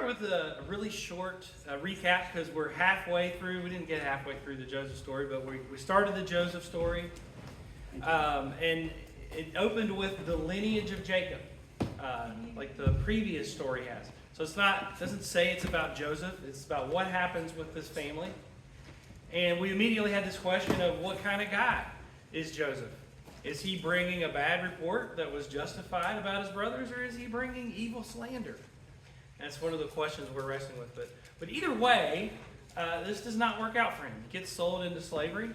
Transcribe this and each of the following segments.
with a really short recap because we're halfway through. We didn't get halfway through the Joseph story, but we started the Joseph story. And it opened with the lineage of Jacob, like the previous story has. So it doesn't say it's about Joseph. It's about what happens with this family. And we immediately had this question of what kind of guy is Joseph? Is he bringing a bad report that was justified about his brothers, or is he bringing evil slander? That's one of the questions we're wrestling with. But either way, this does not work out for him. He gets sold into slavery.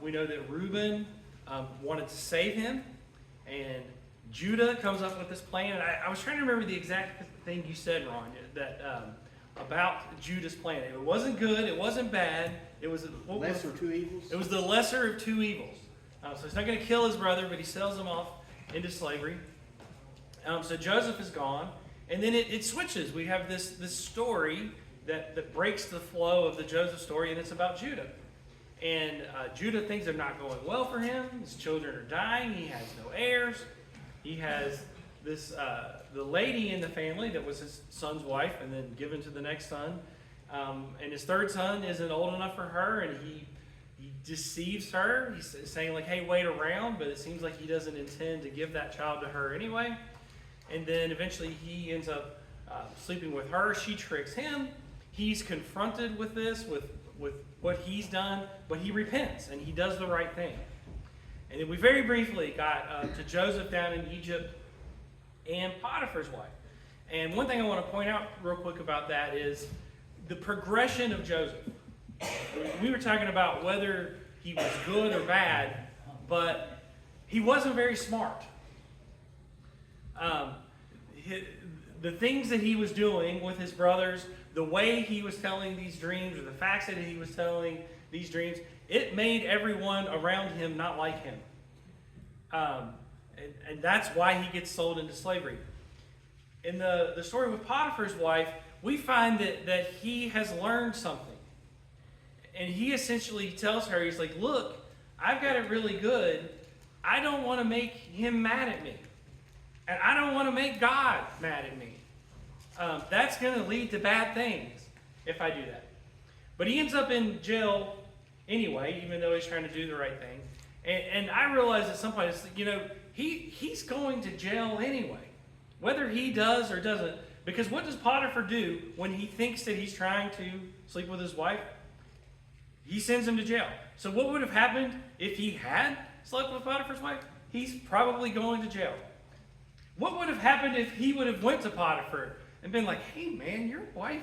We know that Reuben wanted to save him, and Judah comes up with this plan. And I was trying to remember the exact thing you said, Ron, that about Judah's plan. It wasn't good. It wasn't bad. It was lesser of two evils. It was the lesser of two evils. So he's not going to kill his brother, but he sells him off into slavery. So Joseph is gone, and then it switches. We have this story that breaks the flow of the Joseph story, and it's about Judah. And Judah thinks they're not going well for him. His children are dying. He has no heirs. He has this the lady in the family that was his son's wife, and then given to the next son. And his third son isn't old enough for her, and he deceives her. He's saying like, hey, wait around, but it seems like he doesn't intend to give that child to her anyway. And then eventually he ends up sleeping with her. She tricks him. He's confronted with this, with what he's done, but he repents and he does the right thing. And then we very briefly got to Joseph down in Egypt and Potiphar's wife. And one thing I want to point out real quick about that is the progression of Joseph. We were talking about whether he was good or bad, but he wasn't very smart. The things that he was doing with his brothers, the way he was telling these dreams, or the facts that he was telling these dreams, it made everyone around him not like him. And that's why he gets sold into slavery. In the story with Potiphar's wife, we find that he has learned something. And he essentially tells her, he's like, look, I've got it really good. I don't want to make him mad at me. And I don't want to make God mad at me. That's going to lead to bad things if I do that. But he ends up in jail anyway, even though he's trying to do the right thing. And I realize at some point, he's going to jail anyway, whether he does or doesn't. Because what does Potiphar do when he thinks that he's trying to sleep with his wife? He sends him to jail. So what would have happened if he had slept with Potiphar's wife? He's probably going to jail. What would have happened if he would have went to Potiphar and been like, hey man, your wife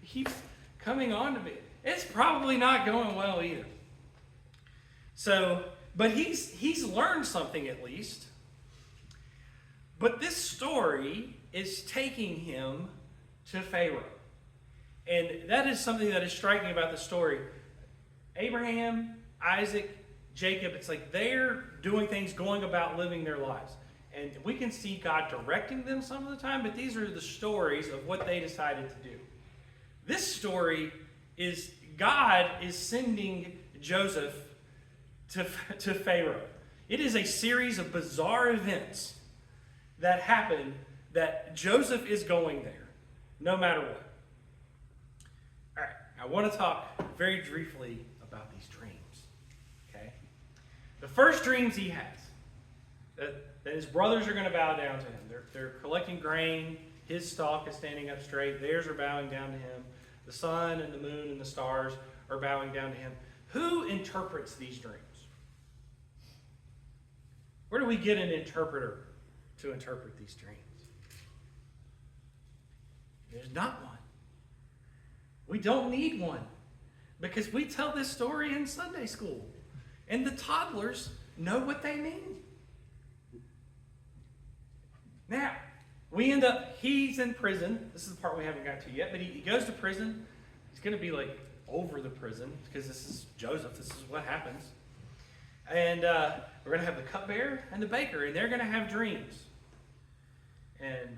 keeps coming on to me? It's probably not going well either. So, but he's learned something at least. But this story is taking him to Pharaoh. And that is something that is striking about the story. Abraham, Isaac, Jacob, it's like they're doing things, going about living their lives. And we can see God directing them some of the time, but these are the stories of what they decided to do. This story is God is sending Joseph to Pharaoh. It is a series of bizarre events that happen that Joseph is going there, no matter what. All right, I want to talk very briefly about these dreams. Okay? The first dreams he has, that his brothers are going to bow down to him. They're collecting grain. His stalk is standing up straight. Theirs are bowing down to him. The sun and the moon and the stars are bowing down to him. Who interprets these dreams? Where do we get an interpreter to interpret these dreams? There's not one. We don't need one, because we tell this story in Sunday school, and the toddlers know what they mean. Now, he's in prison. This is the part we haven't got to yet, but he goes to prison. He's going to be like over the prison, because this is Joseph. This is what happens. And we're going to have the cupbearer and the baker, and they're going to have dreams. And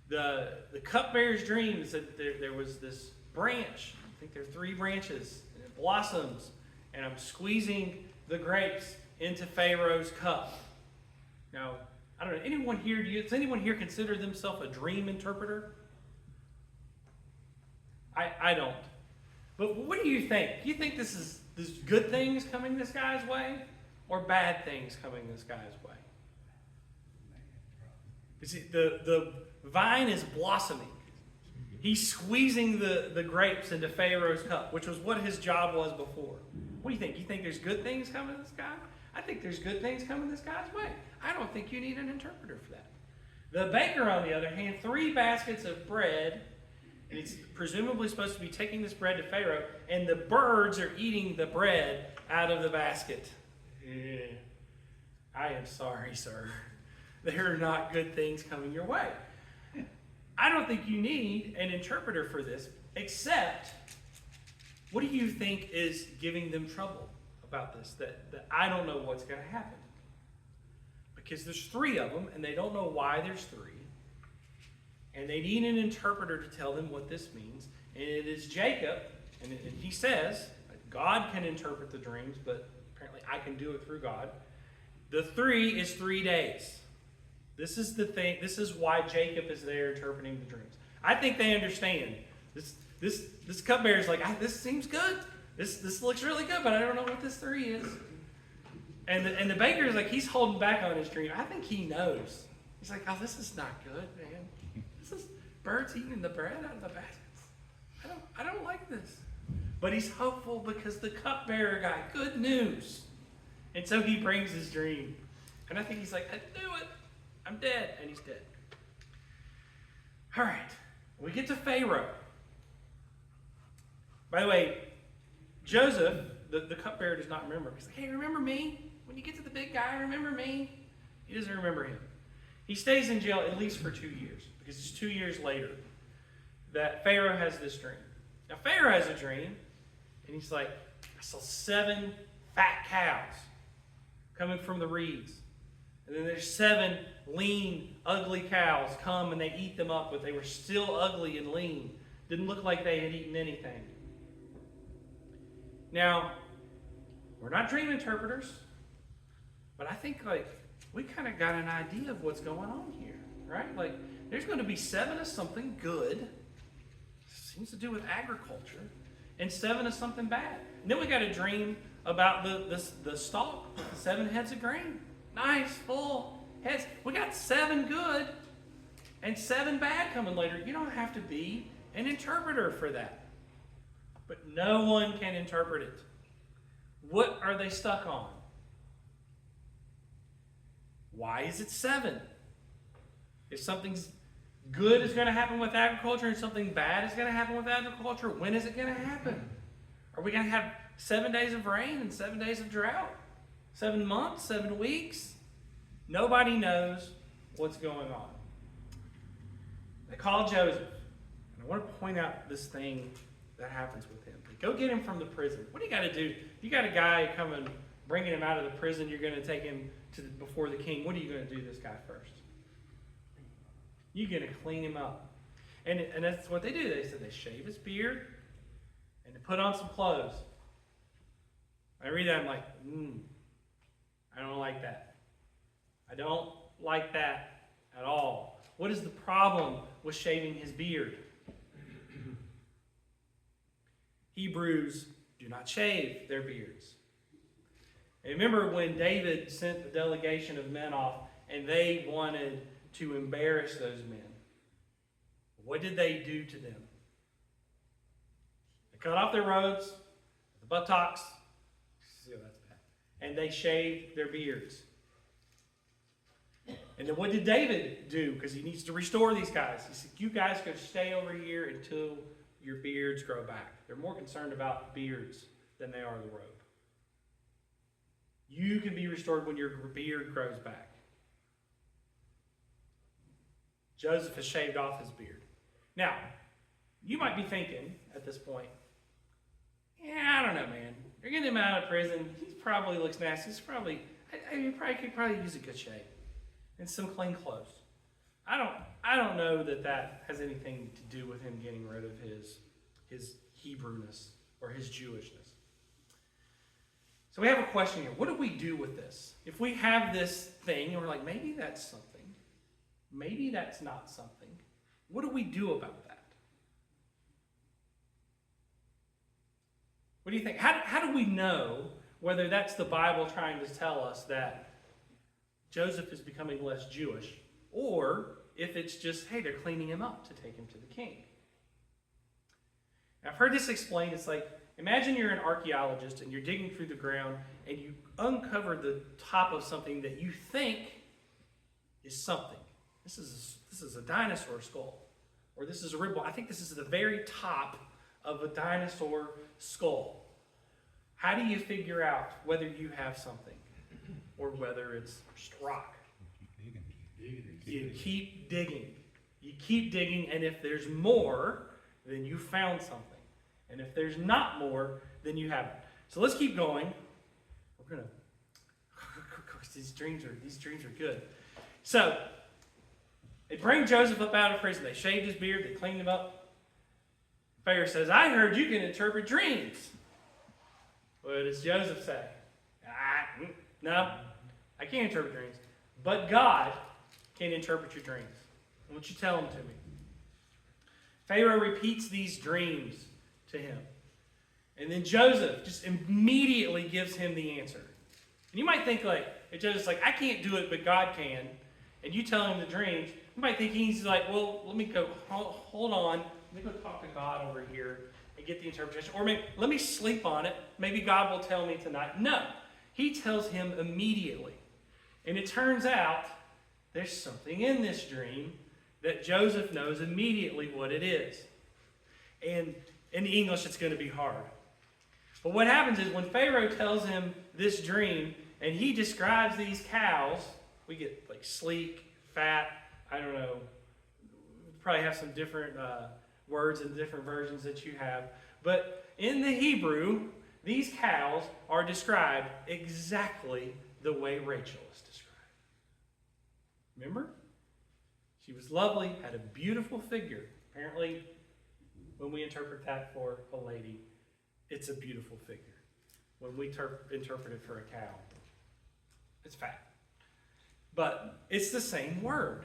the cupbearer's dream is that there was this branch. I think there are 3 branches, and it blossoms, and I'm squeezing the grapes into Pharaoh's cup. Now, I don't know, does anyone here consider themselves a dream interpreter? I don't. But what do you think? Do you think this is good things coming this guy's way, or bad things coming this guy's way? You see, the vine is blossoming. He's squeezing the grapes into Pharaoh's cup, which was what his job was before. What do you think? You think there's good things coming to this guy? I think there's good things coming this guy's way. I don't think you need an interpreter for that. The baker, on the other hand, 3 baskets of bread, and he's presumably supposed to be taking this bread to Pharaoh, and the birds are eating the bread out of the basket. Yeah. I am sorry, sir. There are not good things coming your way. I don't think you need an interpreter for this, except, what do you think is giving them trouble about this? That I don't know what's going to happen. Because there's 3 of them, and they don't know why there's 3. And they need an interpreter to tell them what this means. And it is Jacob, and he says, God can interpret the dreams, but apparently I can do it through God. The 3 is 3 days. This is the thing. This is why Jacob is there interpreting the dreams. I think they understand. This cupbearer is like, this seems good. This looks really good, but I don't know what this 3 is. And the baker is like, he's holding back on his dream. I think he knows. He's like, oh, this is not good, man. This is birds eating the bread out of the baskets. I don't like this. But he's hopeful because the cupbearer got good news. And so he brings his dream. And I think he's like, I knew it. I'm dead. And he's dead. All right. We get to Pharaoh. By the way, Joseph, the cupbearer, does not remember. He's like, hey, remember me? When you get to the big guy, remember me? He doesn't remember him. He stays in jail at least for 2 years, because it's 2 years later that Pharaoh has this dream. Now, Pharaoh has a dream, and he's like, I saw 7 fat cows coming from the reeds. And then there's 7 lean, ugly cows come and they eat them up, but they were still ugly and lean. Didn't look like they had eaten anything. Now, we're not dream interpreters, but I think we kind of got an idea of what's going on here, right? Like, there's going to be 7 of something good, seems to do with agriculture, and 7 of something bad. And then we got a dream about the stalk with the 7 heads of grain. Nice, full heads. We got 7 good and 7 bad coming later. You don't have to be an interpreter for that. But no one can interpret it. What are they stuck on? Why is it 7? If something's good is going to happen with agriculture and something bad is going to happen with agriculture, when is it going to happen? Are we going to have 7 days of rain and 7 days of drought? 7 months, 7 weeks? Nobody knows what's going on. They call Joseph. And I want to point out this thing that happens with him. Go get him from the prison. What do you got to do? You got a guy coming, bringing him out of the prison. You're going to take him before the king. What are you going to do to this guy first? You're going to clean him up. And that's what they do. They said they shave his beard and they put on some clothes. I read that, I'm like, I don't like that. I don't like that at all. What is the problem with shaving his beard? Hebrews do not shave their beards. And remember when David sent the delegation of men off and they wanted to embarrass those men. What did they do to them? They cut off their robes, the buttocks, and they shaved their beards. And then what did David do? Because he needs to restore these guys. He said, you guys go stay over here until your beards grow back. They're more concerned about beards than they are the robe. You can be restored when your beard grows back. Joseph has shaved off his beard. Now, you might be thinking at this point, yeah, I don't know, man. You're getting him out of prison. He probably looks nasty. He's probably could use a good shave and some clean clothes. I don't know that has anything to do with him getting rid of his Hebrewness or his Jewishness. So we have a question here. What do we do with this? If we have this thing and we're like, maybe that's something, maybe that's not something, what do we do about that? What do you think? How do we know whether that's the Bible trying to tell us that Joseph is becoming less Jewish, or if it's just, hey, they're cleaning him up to take him to the king? I've heard this explained. It's like, imagine you're an archaeologist and you're digging through the ground and you uncover the top of something that you think is something. This is a dinosaur skull, or this is a rib bone. I think this is the very top of a dinosaur skull. How do you figure out whether you have something or whether it's just rock? You keep digging. You keep digging, and if there's more, then you found something. And if there's not more, then you haven't. So let's keep going. We're gonna. These dreams are good. So they bring Joseph up out of prison. They shaved his beard. They cleaned him up. Pharaoh says, "I heard you can interpret dreams." What does Joseph say? No, I can't interpret dreams, but God can interpret your dreams. Won't you tell them to me? Pharaoh repeats these dreams to him. And then Joseph just immediately gives him the answer. And you might think if Joseph's like, I can't do it, but God can. And you tell him the dreams, you might think he's like, well, let me go, hold on. Let me go talk to God over here and get the interpretation. Or maybe, let me sleep on it. Maybe God will tell me tonight. No, he tells him immediately. And it turns out there's something in this dream that Joseph knows immediately what it is. And in the English, it's going to be hard. But what happens is when Pharaoh tells him this dream, and he describes these cows, we get like sleek, fat, I don't know, probably have some different words in different versions that you have. But in the Hebrew, these cows are described exactly the way Rachel is described. Remember? She was lovely, had a beautiful figure. Apparently, when we interpret that for a lady, it's a beautiful figure. When we interpret it for a cow, it's fat. But it's the same word.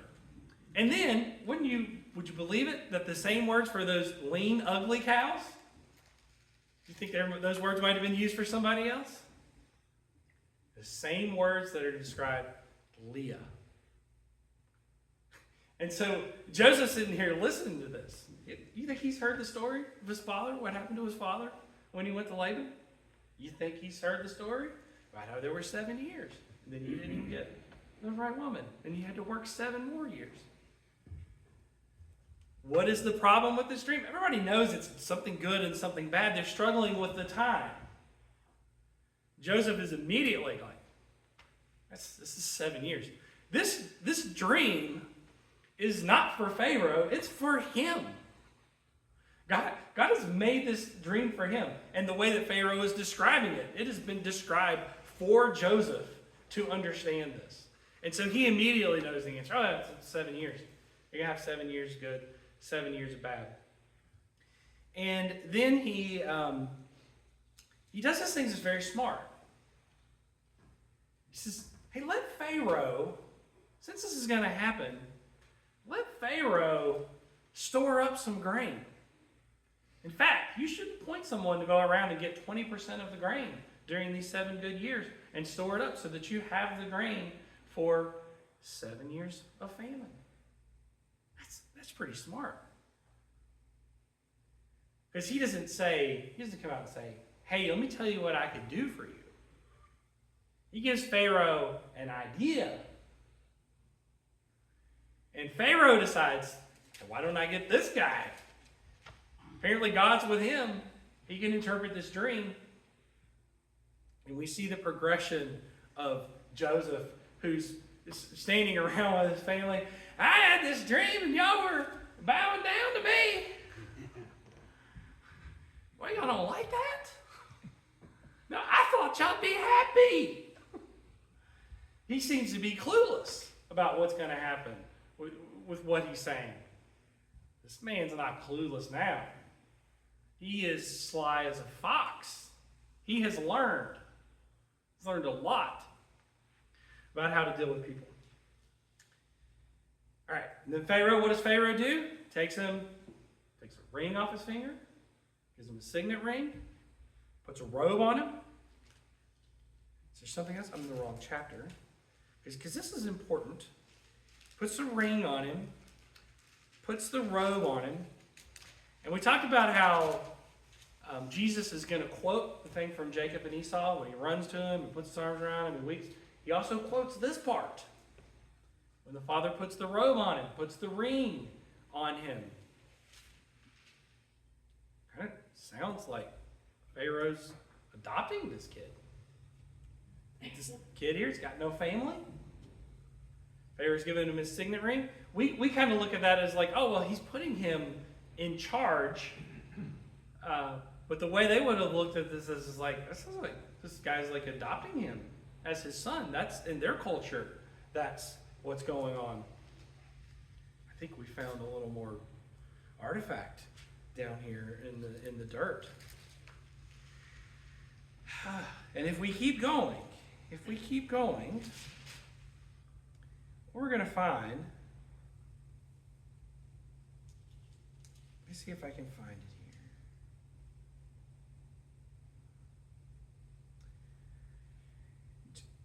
And then, would you believe it, that the same words for those lean, ugly cows? Do you think those words might have been used for somebody else? The same words that are described Leah. And so Joseph's sitting here listening to this. You think he's heard the story of his father? What happened to his father when he went to Laban? You think he's heard the story? Right how there were 7 years. And then you didn't even get the right woman. And you had to work 7 more years. What is the problem with this dream? Everybody knows it's something good and something bad. They're struggling with the time. Joseph is immediately like, this is 7 years. This dream is not for Pharaoh, it's for him. God has made this dream for him. And the way that Pharaoh is describing it, it has been described for Joseph to understand this. And so he immediately knows the answer. Oh, it's 7 years. You're going to have 7 years good, 7 years bad. And then he does this thing that's very smart. He says, hey, let Pharaoh, since this is going to happen, let Pharaoh store up some grain. In fact, you should appoint someone to go around and get 20% of the grain during these 7 good years and store it up so that you have the grain for 7 years of famine. That's pretty smart. Because he doesn't come out and say, hey, let me tell you what I could do for you. He gives Pharaoh an idea. And Pharaoh decides, why don't I get this guy? Apparently God's with him. He can interpret this dream. And we see the progression of Joseph, who's standing around with his family. I had this dream and y'all were bowing down to me. Well, y'all don't like that? No, I thought y'all'd be happy. He seems to be clueless about what's going to happen with what he's saying. This man's not clueless now. He is sly as a fox. He has learned. He's learned a lot about how to deal with people. All right, and then Pharaoh, what does Pharaoh do? Takes a ring off his finger, gives him a signet ring, puts a robe on him. Is there something else? I'm in the wrong chapter. Because this is important. Puts a ring on him. Puts the robe on him. And we talked about how Jesus is going to quote the thing from Jacob and Esau when he runs to him and puts his arms around him and weeps. He also quotes this part. When the father puts the robe on him, puts the ring on him. Kind of sounds like Pharaoh's adopting this kid. This kid here, he's got no family. Pharaoh's giving him his signet ring. We kind of look at that as like, oh, well, he's putting him in charge. But the way they would have looked at this is like, this is like this guy's like adopting him as his son. That's in their culture. That's what's going on. I think we found a little more artifact down here in the dirt. And if we keep going, we're going to find. Let me see if I can find it here.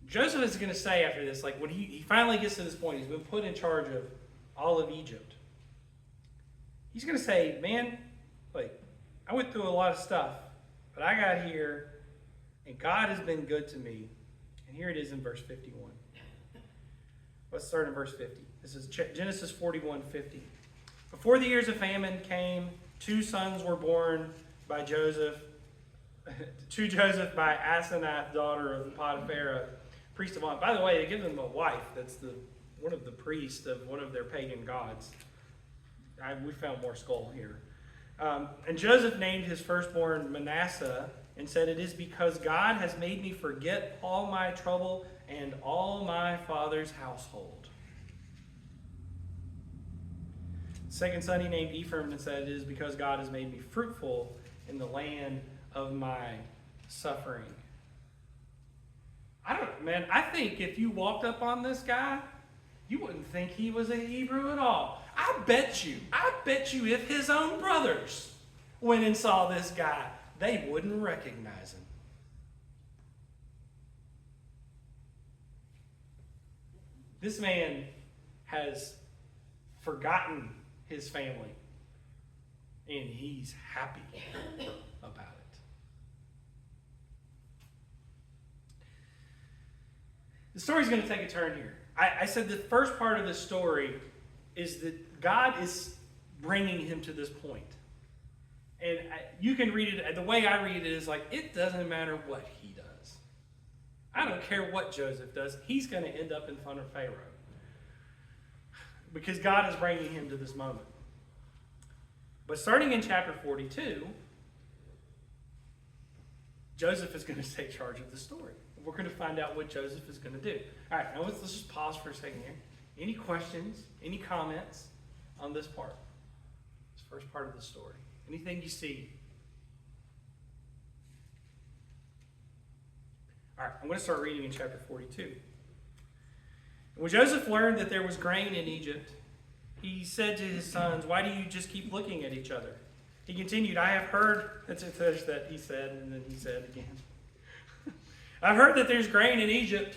Joseph is going to say after this, like when he finally gets to this point, he's been put in charge of all of Egypt. He's going to say, man, like, I went through a lot of stuff, but I got here, and God has been good to me. And here it is in verse 51. Let's start in verse 50. This is Genesis 41:50. Before the years of famine came, 2 sons were born by Joseph, to Joseph by Asenath, daughter of Potiphar, priest of On. By the way, they give them a wife that's one of the priests of one of their pagan gods. We found more skull here. And Joseph named his firstborn Manasseh and said, "It is because God has made me forget all my trouble and all my father's household." Second son he named Ephraim and said, "It is because God has made me fruitful in the land of my suffering." I think if you walked up on this guy, you wouldn't think he was a Hebrew at all. I bet you if his own brothers went and saw this guy, they wouldn't recognize him. This man has forgotten his family, and he's happy about it. The story's going to take a turn here. I said the first part of the story is that God is bringing him to this point. And you can read it, the way I read it is like, it doesn't matter what he does. I don't care what Joseph does. He's going to end up in front of Pharaoh. Because God is bringing him to this moment. But starting in chapter 42, Joseph is going to take charge of the story. We're going to find out what Joseph is going to do. All right, now let's just pause for a second here. Any questions, any comments on this part? This first part of the story. Anything you see? All right, I'm going to start reading in chapter 42. When Joseph learned that there was grain in Egypt, he said to his sons, "Why do you just keep looking at each other?" He continued, "I have heard," that he said, and then he said again, "I've heard that there's grain in Egypt.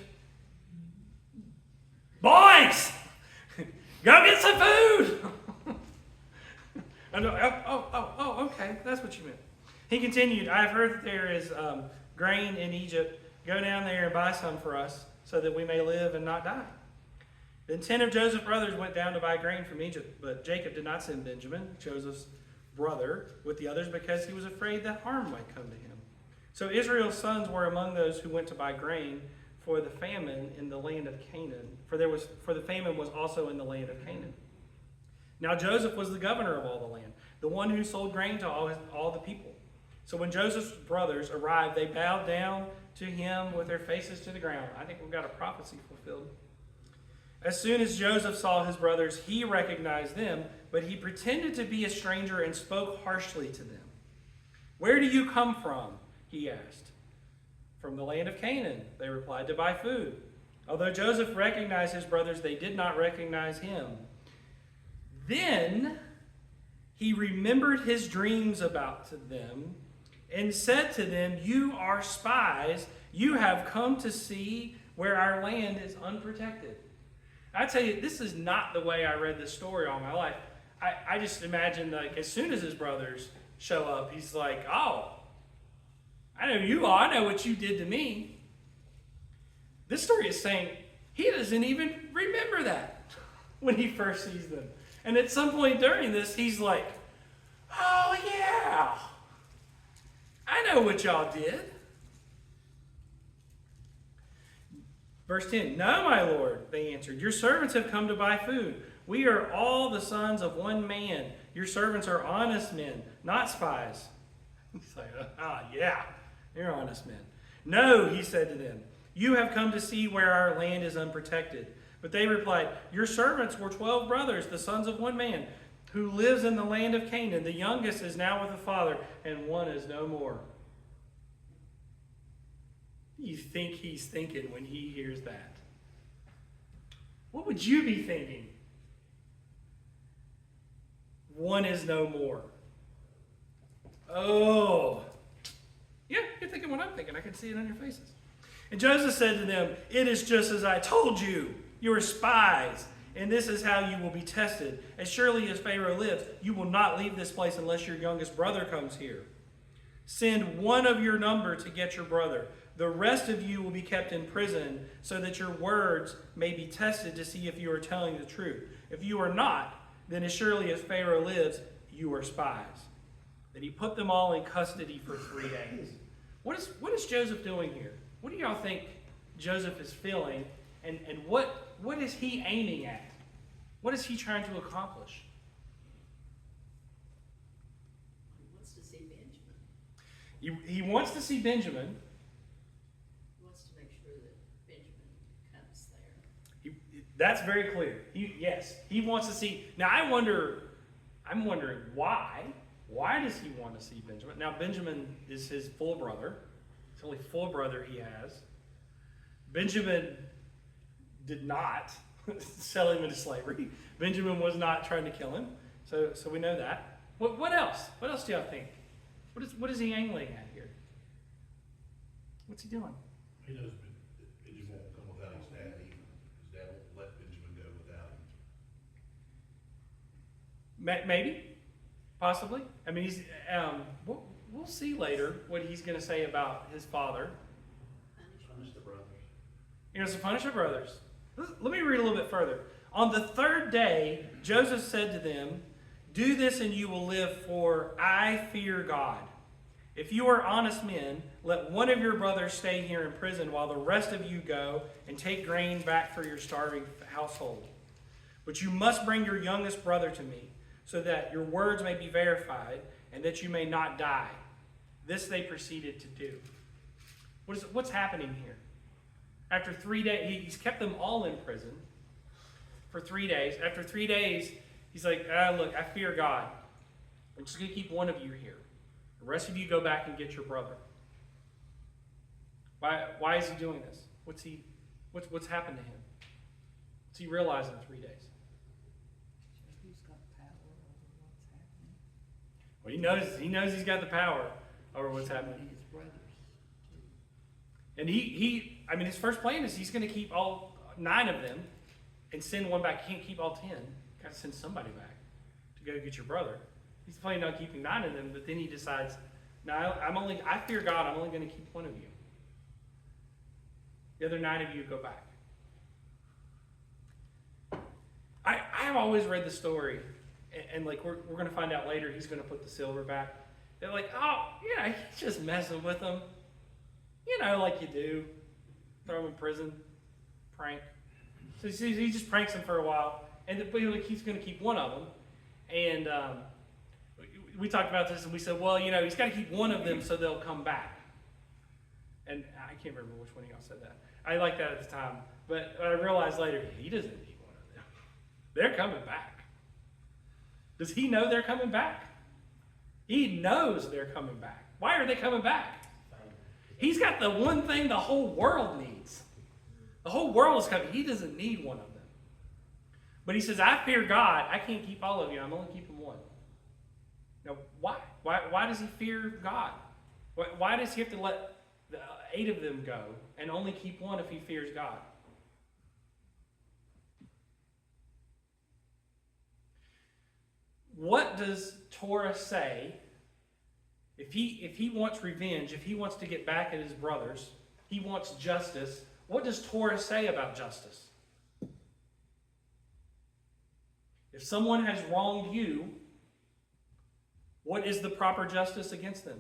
Boys, go get some food." Okay, that's what you meant. He continued, "I have heard that there is grain in Egypt. Go down there and buy some for us, so that we may live and not die." Then 10 of Joseph's brothers went down to buy grain from Egypt, but Jacob did not send Benjamin, Joseph's brother, with the others because he was afraid that harm might come to him. So Israel's sons were among those who went to buy grain for the famine in the land of Canaan, for the famine was also in the land of Canaan. Now Joseph was the governor of all the land, the one who sold grain to all the people. So when Joseph's brothers arrived, they bowed down to him with their faces to the ground. I think we've got a prophecy fulfilled. As soon as Joseph saw his brothers, he recognized them, but he pretended to be a stranger and spoke harshly to them. "Where do you come from?" he asked. "From the land of Canaan," they replied, "to buy food." Although Joseph recognized his brothers, they did not recognize him. Then he remembered his dreams about them and said to them, "You are spies. You have come to see where our land is unprotected." I tell you, this is not the way I read this story all my life. I just imagine, like, as soon as his brothers show up, he's like, "Oh, I know you all. I know what you did to me." This story is saying he doesn't even remember that when he first sees them. And at some point during this, he's like, "Oh, yeah, I know what y'all did." Verse 10, "No, my lord," they answered. "Your servants have come to buy food. We are all the sons of one man. Your servants are honest men, not spies." He's like, yeah, you're honest men. "No," he said to them, "you have come to see where our land is unprotected." But they replied, "Your servants were 12 brothers, the sons of one man, who lives in the land of Canaan. The youngest is now with the father, and one is no more." What do you think he's thinking when he hears that? What would you be thinking? One is no more. Oh. Yeah, you're thinking what I'm thinking. I can see it on your faces. "And Joseph said to them, 'It is just as I told you. You are spies, and this is how you will be tested. As surely as Pharaoh lives, you will not leave this place unless your youngest brother comes here. Send one of your number to get your brother. The rest of you will be kept in prison, so that your words may be tested to see if you are telling the truth. If you are not, then as surely as Pharaoh lives, you are spies.' Then he put them all in custody for 3 days." What is Joseph doing here? What do y'all think Joseph is feeling? And what is he aiming at? What is he trying to accomplish? He wants to see Benjamin. He wants to see Benjamin. He wants to make sure that Benjamin comes there. That's very clear. He wants to see. Now I'm wondering why. Why does he want to see Benjamin? Now Benjamin is his full brother. It's the only full brother he has. Benjamin did not sell him into slavery. Benjamin was not trying to kill him. So we know that. What else? What else do y'all think? What is he angling at here? What's he doing? He knows Benjamin won't come without his dad either. His dad won't let Benjamin go without him. Maybe, possibly. I mean, we'll see later what he's going to say about his father. Punish the brothers. He wants to punish the brothers. Let me read a little bit further. "On the third day, Joseph said to them, 'Do this and you will live, for I fear God. If you are honest men, let one of your brothers stay here in prison while the rest of you go and take grain back for your starving household. But you must bring your youngest brother to me, so that your words may be verified and that you may not die.' This they proceeded to do." What's happening here? After 3 days, he's kept them all in prison for 3 days. After 3 days, he's like, "Look, I fear God. I'm just going to keep one of you here. The rest of you go back and get your brother." Why is he doing this? What's happened to him? What's he realized in 3 days? Who's got power over what's happening? Well, he knows he's got the power over what's happening. His brothers. And his first plan is he's going to keep all 9 of them and send one back. He can't keep all 10. Got to send somebody back to go get your brother. He's planning on keeping 9 of them, but then he decides, "No, I fear God. I'm only going to keep one of you. The other 9 of you go back." I've always read the story, and like we're going to find out later, he's going to put the silver back. They're like, "Oh, he's just messing with them. Like you do. Throw him in prison. Prank." So he just pranks him for a while. But he's going to keep one of them. And we talked about this and we said, well, he's got to keep one of them so they'll come back. And I can't remember which one of y'all said that. I liked that at the time. But I realized later, he doesn't need one of them. They're coming back. Does he know they're coming back? He knows they're coming back. Why are they coming back? He's got the one thing the whole world needs. The whole world is coming. He doesn't need one of them. But he says, "I fear God. I can't keep all of you. I'm only keeping one." Now, why? Why does he fear God? Why does he have to let the 8 of them go and only keep one if he fears God? What does Torah say if he wants revenge, if he wants to get back at his brothers, he wants justice? What does Torah say about justice? If someone has wronged you, what is the proper justice against them?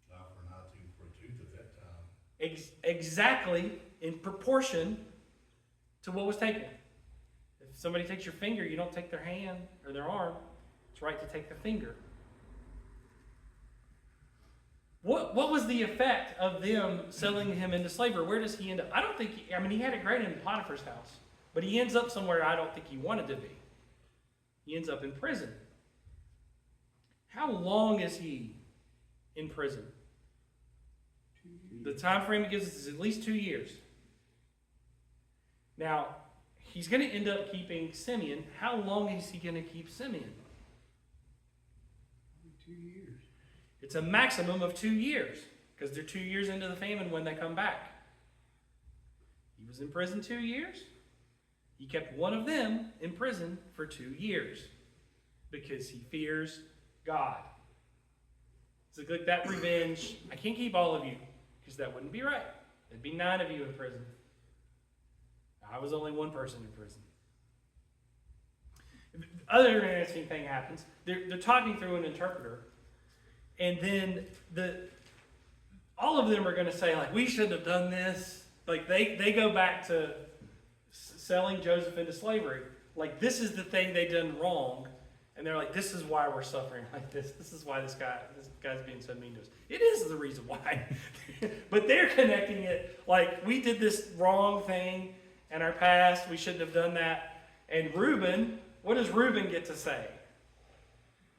Not for not to for a tooth at that time. Exactly in proportion to what was taken. If somebody takes your finger, you don't take their hand or their arm. It's right to take the finger. What was the effect of them selling him into slavery? Where does he end up? I don't think, he had it great in Potiphar's house, but he ends up somewhere I don't think he wanted to be. He ends up in prison. How long is he in prison? The time frame it gives us is at least 2 years. Now, he's going to end up keeping Simeon. How long is he going to keep Simeon? 2 years. It's a maximum of 2 years, because they're 2 years into the famine when they come back. He was in prison 2 years. He kept one of them in prison for 2 years because he fears God. So look, that revenge, I can't keep all of you because that wouldn't be right. There'd be 9 of you in prison. I was only one person in prison. Other interesting thing happens. They're talking through an interpreter, and then all of them are going to say, like, we shouldn't have done this. Like, they go back to selling Joseph into slavery. Like, this is the thing they done wrong. And they're like, this is why we're suffering like this. This is why this guy's being so mean to us. It is the reason why. But they're connecting it like, we did this wrong thing in our past. We shouldn't have done that. And Reuben, what does Reuben get to say?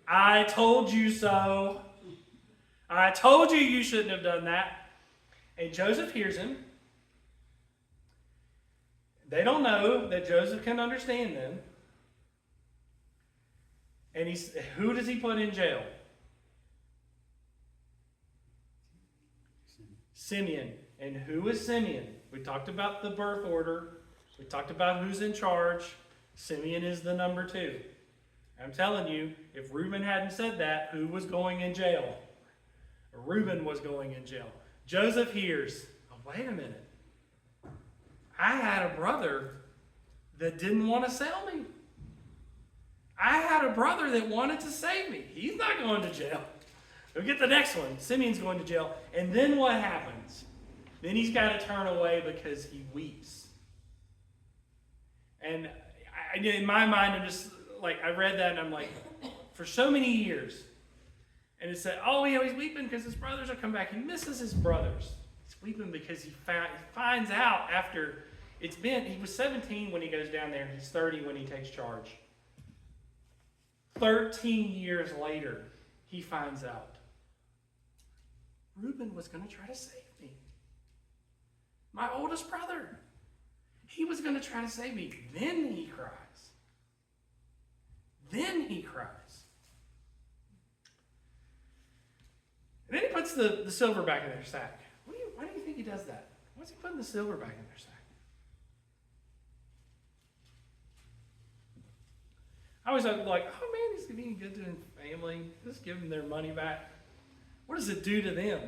I told you so. I told you shouldn't have done that. And Joseph hears him. They don't know that Joseph can understand them. And who does he put in jail? Simeon. And who is Simeon? We talked about the birth order. We talked about who's in charge. Simeon is the number 2. I'm telling you, if Reuben hadn't said that, who was going in jail? Reuben was going in jail. Joseph hears, oh, wait a minute. I had a brother that didn't want to sell me. I had a brother that wanted to save me. He's not going to jail. We'll get the next one. Simeon's going to jail. And then what happens? Then he's got to turn away because he weeps. And in my mind, I'm just like, I read that and I'm like, for so many years. And it said, oh, yeah, he's weeping because his brothers are coming back. He misses his brothers. He's weeping because he finds out after he was 17 when he goes down there. He's 30 when he takes charge. 13 years later, he finds out Reuben was going to try to save me. My oldest brother. He was going to try to save me. Then he cries. Then he cries. And then he puts the silver back in their sack. Why do you think he does that? Why's he putting the silver back in their sack? I always like, oh man, he's being good to his family. Just give them their money back. What does it do to them?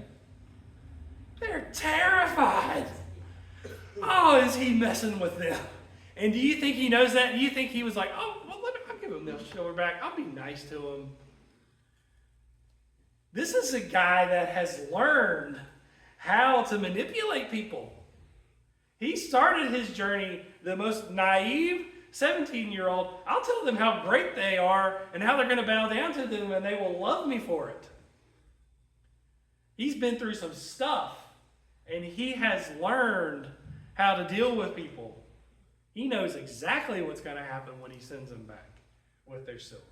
They're terrified. Oh, is he messing with them? And do you think he knows that? Do you think he was like, oh, well, I'll give him the silver back. I'll be nice to him. This is a guy that has learned how to manipulate people. He started his journey the most naive 17-year-old. I'll tell them how great they are and how they're going to bow down to them and they will love me for it. He's been through some stuff and he has learned how to deal with people. He knows exactly what's going to happen when he sends them back with their silver.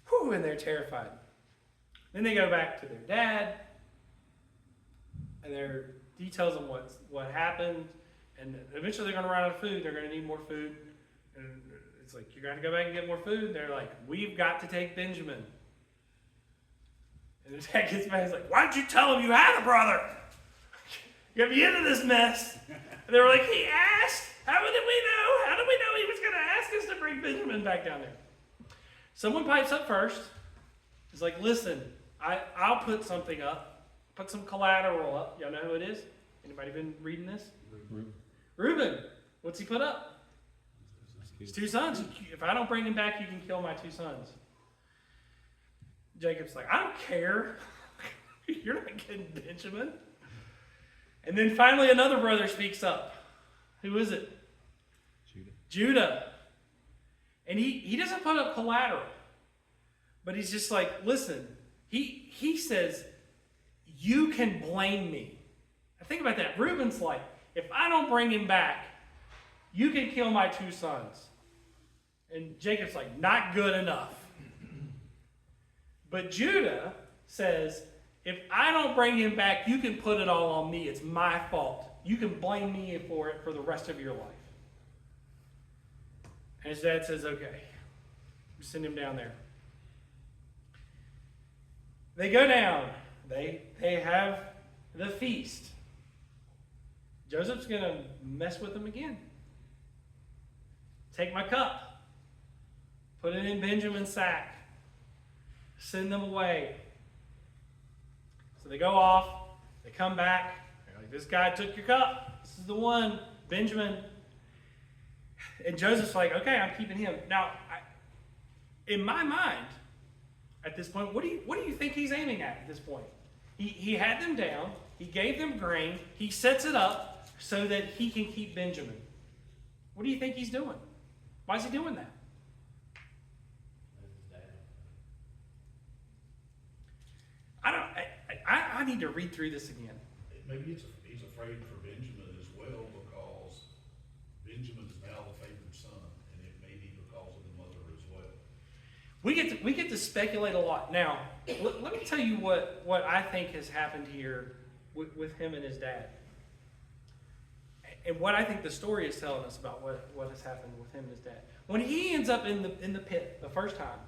Whew, and they're terrified. Then they go back to their dad and he tells them what happened. And eventually they're going to run out of food. They're going to need more food. And it's like, you're going to go back and get more food? And they're like, we've got to take Benjamin. And his dad gets mad. He's like, why didn't you tell him you had a brother? You got me into this mess. And they were like, he asked. How did we know? How did we know he was going to ask us to bring Benjamin back down there? Someone pipes up first. He's like, listen, I'll put something up. Put some collateral up. Y'all know who it is? Anybody been reading this? Reuben. What's he put up? His 2 sons. If I don't bring him back, you can kill my 2 sons. Jacob's like, I don't care. You're not getting Benjamin. And then finally another brother speaks up. Who is it? Judah. And he doesn't put up collateral. But he's just like, listen, he says, you can blame me. Now think about that. Reuben's like, if I don't bring him back, you can kill my 2 sons. And Jacob's like, not good enough. But Judah says, if I don't bring him back, you can put it all on me. It's my fault. You can blame me for it for the rest of your life. And his dad says, okay, send him down there. They go down. They have the feast. Joseph's going to mess with them again. Take my cup. Put it in Benjamin's sack. Send them away. So they go off. They come back. They're like, this guy took your cup. This is the one, Benjamin. And Joseph's like, okay, I'm keeping him. Now, in my mind, at this point, what do you think he's aiming at this point? He had them down. He gave them grain. He sets it up so that he can keep Benjamin. What do you think he's doing? Why is he doing that? I need to read through this again. Maybe he's afraid for Benjamin as well because Benjamin is now the favorite son, and it may be because of the mother as well. We get to speculate a lot. Now, let me tell you what I think has happened here with him and his dad. And what I think the story is telling us about what has happened with him and his dad. When he ends up in the pit the first time,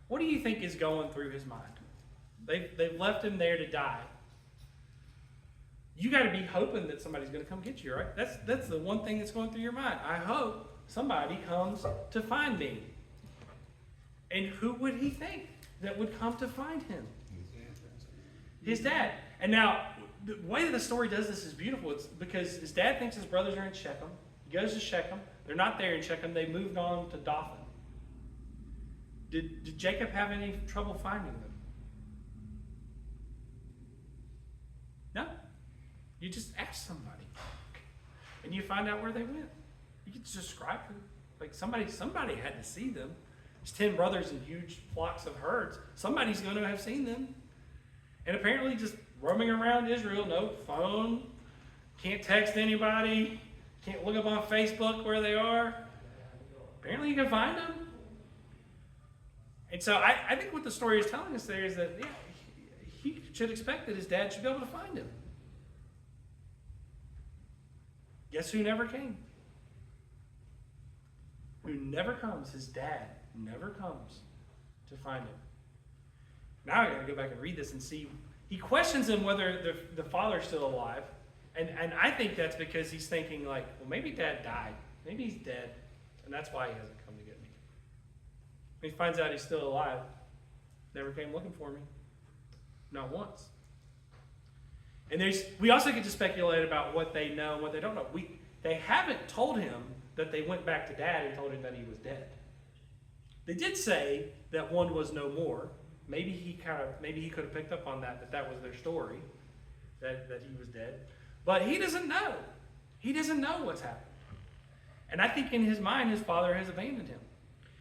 what do you think is going through his mind? They've left him there to die. You got to be hoping that somebody's going to come get you, right? That's the one thing that's going through your mind. I hope somebody comes to find me. And who would he think that would come to find him? His dad. And now, the way that the story does this is beautiful. It's because his dad thinks his brothers are in Shechem. He goes to Shechem. They're not there in Shechem. They moved on to Dothan. Did Jacob have any trouble finding them? No. You just ask somebody. And you find out where they went. You can describe them. Like somebody had to see them. There's 10 brothers and huge flocks of herds. Somebody's going to have seen them. And apparently just roaming around Israel, no phone, can't text anybody, can't look up on Facebook where they are. Apparently you can find them. And so I think what the story is telling us there is that he should expect that his dad should be able to find him. Guess who never came? Who never comes? His dad never comes to find him. Now I got to go back and read this and see. He questions him whether the father's still alive. And I think that's because he's thinking like, well, maybe dad died. Maybe he's dead. And that's why he hasn't come to get me. When he finds out he's still alive, never came looking for me. Not once. And we also get to speculate about what they know and what they don't know. They haven't told him that they went back to dad and told him that he was dead. They did say that one was no more. Maybe he could have picked up on that was their story, that he was dead. But he doesn't know. He doesn't know what's happened. And I think in his mind, his father has abandoned him.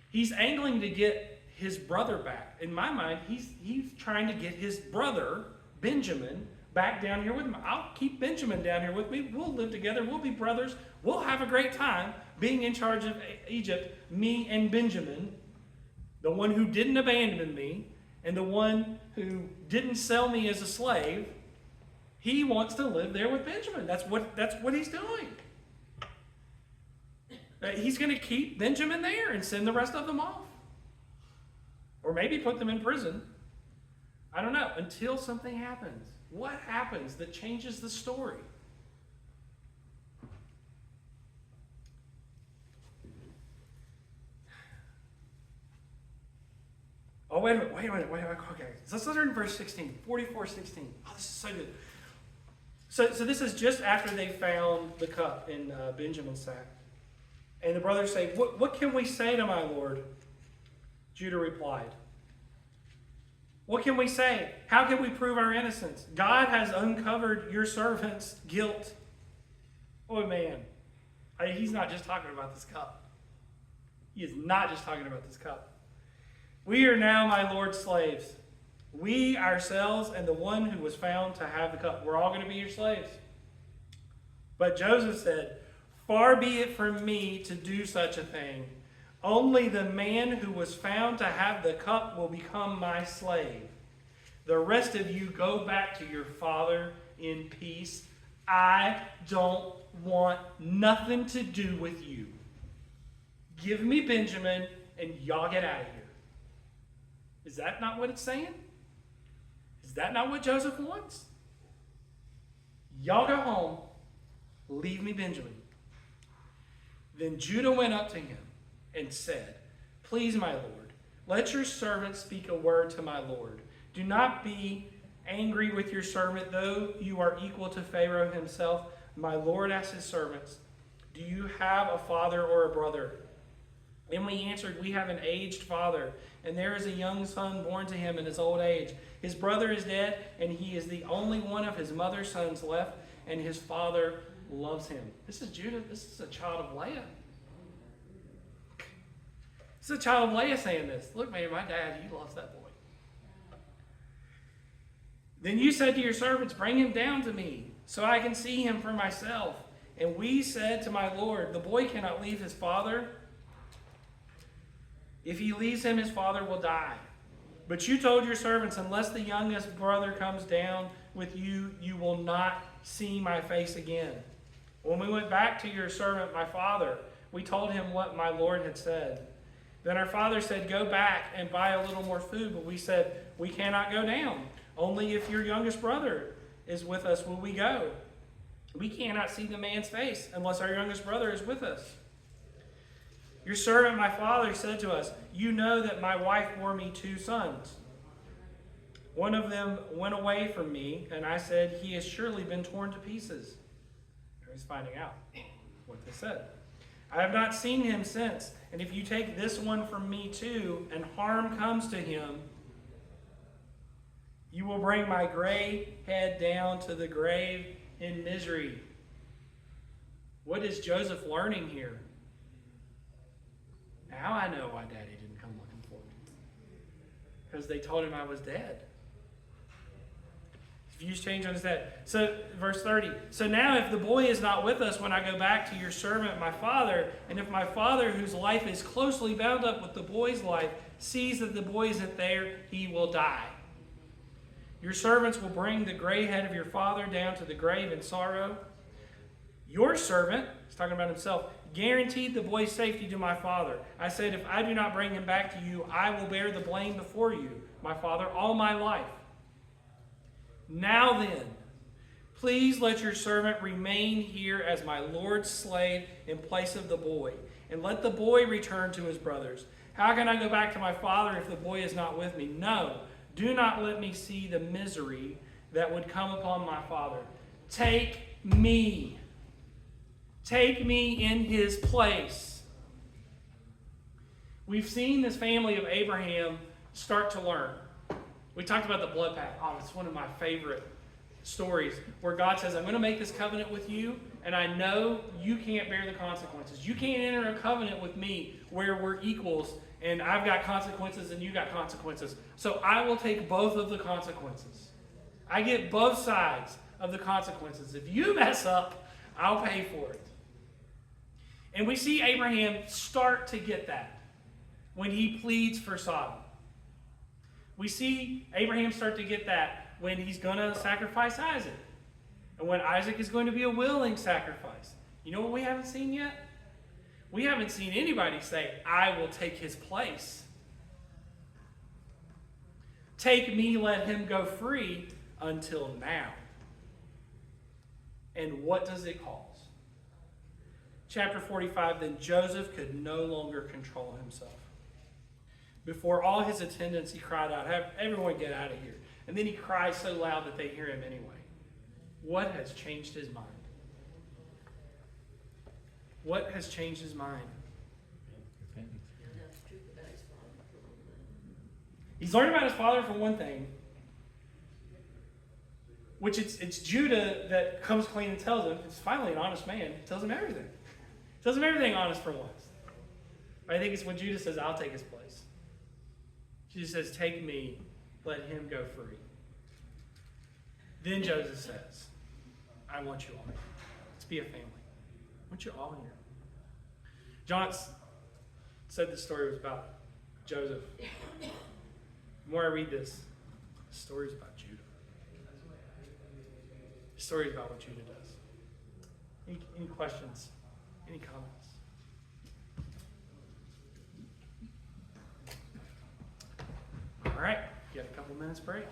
He's angling to get his brother back. In my mind, he's trying to get his brother, Benjamin, back down here with him. I'll keep Benjamin down here with me. We'll live together. We'll be brothers. We'll have a great time being in charge of Egypt, me and Benjamin, the one who didn't abandon me and the one who didn't sell me as a slave. He wants to live there with Benjamin. That's what he's doing. He's going to keep Benjamin there and send the rest of them off. Or maybe put them in prison. I don't know, until something happens. What happens that changes the story? Oh, wait a minute. Okay. So let's learn verse 16, 44:16. Oh, this is so good. So this is just after they found the cup in Benjamin's sack. And the brothers say, what can we say to my Lord? Judah replied, what can we say? How can we prove our innocence? God has uncovered your servant's guilt. Oh, man. He's not just talking about this cup. He is not just talking about this cup. We are now my Lord's slaves. We ourselves and the one who was found to have the cup. We're all going to be your slaves. But Joseph said, far be it from me to do such a thing. Only the man who was found to have the cup will become my slave. The rest of you go back to your father in peace. I don't want nothing to do with you. Give me Benjamin and y'all get out of here. Is that not what it's saying? Is that not what Joseph wants? Y'all go home. Leave me Benjamin. Then Judah went up to him and said, please, my Lord, let your servant speak a word to my Lord. Do not be angry with your servant, though you are equal to Pharaoh himself. My Lord asked his servants, do you have a father or a brother? And we answered, we have an aged father, and there is a young son born to him in his old age. His brother is dead, and he is the only one of his mother's sons left, and his father loves him. This is Judah. This is a child of Leah. This is a child of Leah saying this. Look, man, my dad, he loves that boy. Then you said to your servants, bring him down to me, so I can see him for myself. And we said to my Lord, the boy cannot leave his father. If he leaves him, his father will die. But you told your servants, unless the youngest brother comes down with you, you will not see my face again. When we went back to your servant, my father, we told him what my Lord had said. Then our father said, go back and buy a little more food. But we said, we cannot go down. Only if your youngest brother is with us will we go. We cannot see the man's face unless our youngest brother is with us. Your servant, my father, said to us, you know that my wife bore me 2 sons. One of them went away from me, and I said, he has surely been torn to pieces. He's finding out what they said. I have not seen him since, and if you take this one from me too, and harm comes to him, you will bring my gray head down to the grave in misery. What is Joseph learning here? Now I know why Daddy didn't come looking for me. Because they told him I was dead. Views change on his head. So, verse 30. So now if the boy is not with us when I go back to your servant, my father, and if my father, whose life is closely bound up with the boy's life, sees that the boy isn't there, he will die. Your servants will bring the gray head of your father down to the grave in sorrow. Your servant, he's talking about himself, guaranteed the boy's safety to my father. I said, if I do not bring him back to you, I will bear the blame before you, my father, all my life. Now then, please let your servant remain here as my Lord's slave in place of the boy, and let the boy return to his brothers. How can I go back to my father if the boy is not with me? No, do not let me see the misery that would come upon my father. Take me. Take me in his place. We've seen this family of Abraham start to learn. We talked about the blood pact. Oh, it's one of my favorite stories where God says, I'm going to make this covenant with you, and I know you can't bear the consequences. You can't enter a covenant with me where we're equals, and I've got consequences and you got consequences. So I will take both of the consequences. I get both sides of the consequences. If you mess up, I'll pay for it. And we see Abraham start to get that when he pleads for Sodom. We see Abraham start to get that when he's going to sacrifice Isaac. And when Isaac is going to be a willing sacrifice. You know what we haven't seen yet? We haven't seen anybody say, I will take his place. Take me, let him go free until now. And what does it cause? Chapter 45, then Joseph could no longer control himself. Before all his attendants, he cried out, "Have everyone get out of here." And then he cries so loud that they hear him anyway. What has changed his mind? What has changed his mind? He'll have to truth about his father for a little bit. He's learned about his father for one thing, which it's Judah that comes clean and tells him. It's finally an honest man. Tells him everything. Tells him everything honest for once. I think it's when Judah says, "I'll take his place." Jesus says, "Take me, let him go free." Then Joseph says, "I want you all here. Let's be a family. I want you all here." John said this story was about Joseph. The more I read this, the story is about Judah. The story is about what Judah does. Any questions? Any comments? All right, you got a couple minutes break.